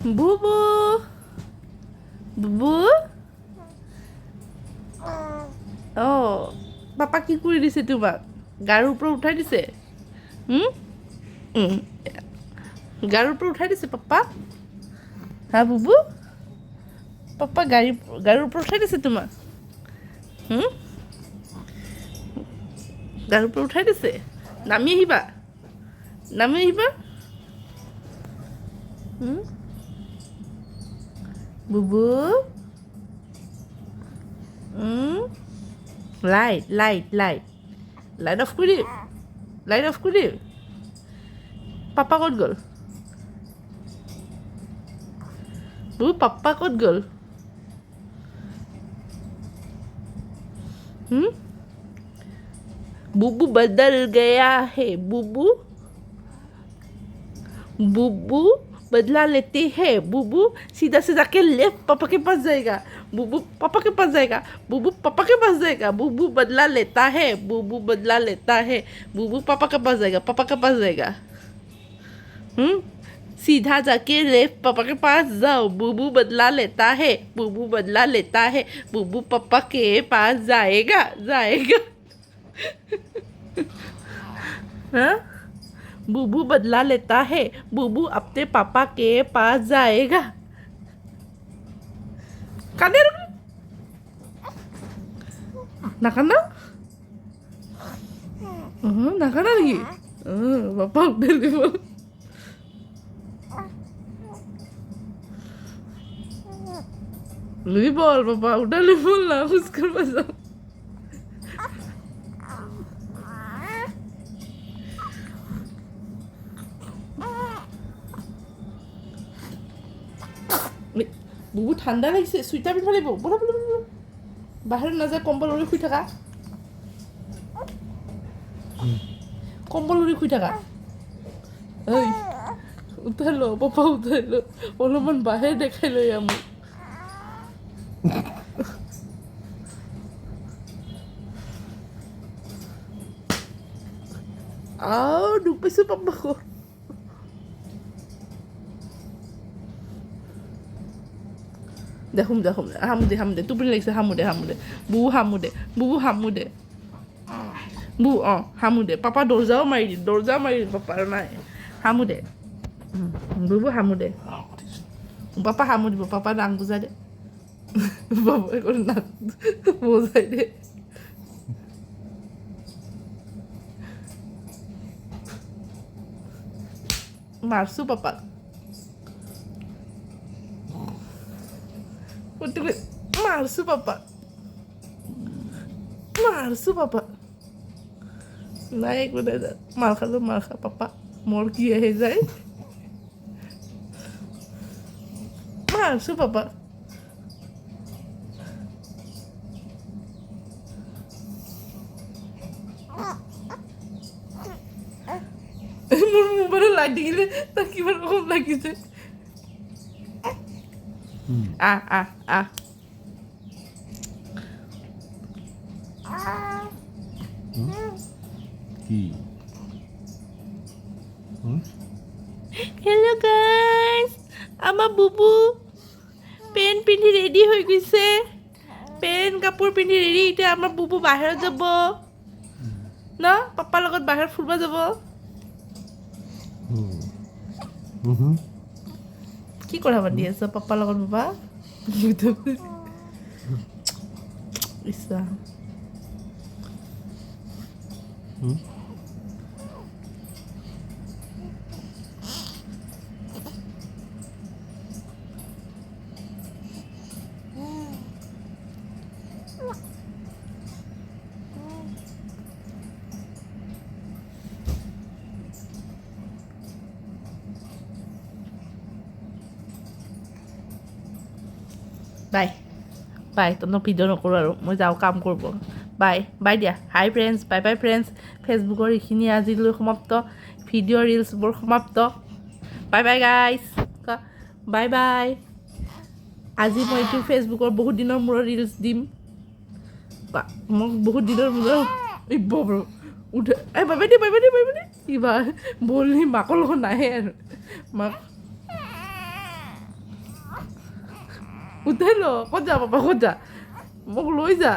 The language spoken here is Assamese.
বুবু বুবু অঁ পাপা কি কৰি দিছে তোমাক গাৰুৰ ওপৰত উঠাই দিছে গাৰুৰ ওপৰত উঠাই দিছে পাপা হা বুবু পাপা গাৰুৰ ওপৰত উঠাই দিছে তোমাক গাৰুৰ ওপৰত উঠাই দিছে নামি আহিবা বুবু লাইট অফ কৰি দিওঁ পাপা ক'ত গ'ল বুবু পাপা ক'ত গ'ল बुबू बदल गया है बुबू बदला लेते हैं बुबू सीधा से जाके लेफ्ट पापा के पास जाएगा बुबू पापा के पास जाएगा बुबू पापा के पास जाएगा बुबू बदला लेता है बुबू बदला लेता है बुबू पापा के पास जाएगा सीधा जाके लेफ्ट पापा के पास जाओ बुबू बदला लेता है बुबू पापा के पास जाएगा हाँ बुबू बदला लेता है बुबू अपने पापा के पास जाएगा काने नाकाना नाकाना नहीं पापा उधर देखो लुई बॉल पापा उधर लुई बॉल ना उसकर बजाओ বুবু ঠাণ্ডা লাগিছে চুইটাৰ পিন্ধিব লাগিব বলা বাহিৰত নাযায় কম্বল উৰি শুই থাকা ঐ উঠাই ল পাপা উঠাই ল অলপমান বাহিৰ দেখাই লৈ মোক দুখ পাইছোঁ পাপা দে হামুদে টোপনি লাগিছে হামুদে বুবু হামুদে হামুদে পাপা দৰ্জাও মাৰি দি পাপাৰ নাই হামুদে বুবু হামুদে পাপা হামুদিব পাপা নাক বুজাই দে পাপাই কৰি নাক বুজাই দে মাৰছো পাপাক মাৰছো পাপা নাই একো নাই মাৰ খা পাপা মোৰ কি আহি যায় মাৰছো পাপা মোৰ মোবাইলত লাইট দেখিলে তাৰ কিমান কম লাগিছে হেল্ল' গাইজ আমাৰ বুবু পেণ্ট পিন্ধি ৰেডি হৈ গৈছে কাপোৰ পিন্ধি ৰেডি এতিয়া আমাৰ বুবু বাহিৰত যাব ন পাপাৰ লগত বাহিৰত ফুৰিব যাব কি কথা পাতি আছ পাপাৰ লগত বাবা ইচ্ছা বাই তহঁতক ভিডিঅ' নকৰোঁ আৰু মই যাওঁ কাম কৰিব বাই দিয়া হাই ফ্ৰেণ্ডছ বাই ফ্ৰেণ্ডছ ফেচবুকৰ এইখিনি আজিলৈ সমাপ্ত ভিডিঅ' ৰিলছবোৰ সমাপ্ত বাই গাইজ বাই আজি মই এইটো ফেচবুকৰ বহুত দিনৰ মূৰত ৰিলছ দিম মোক বহুত দিনৰ মূৰত উঠে বাই দে কিবা বলি মাকৰ লগত নাহে আৰু মাক উঠাই ল ক'ত যা পাপা ক'ত যা মোক লৈ যা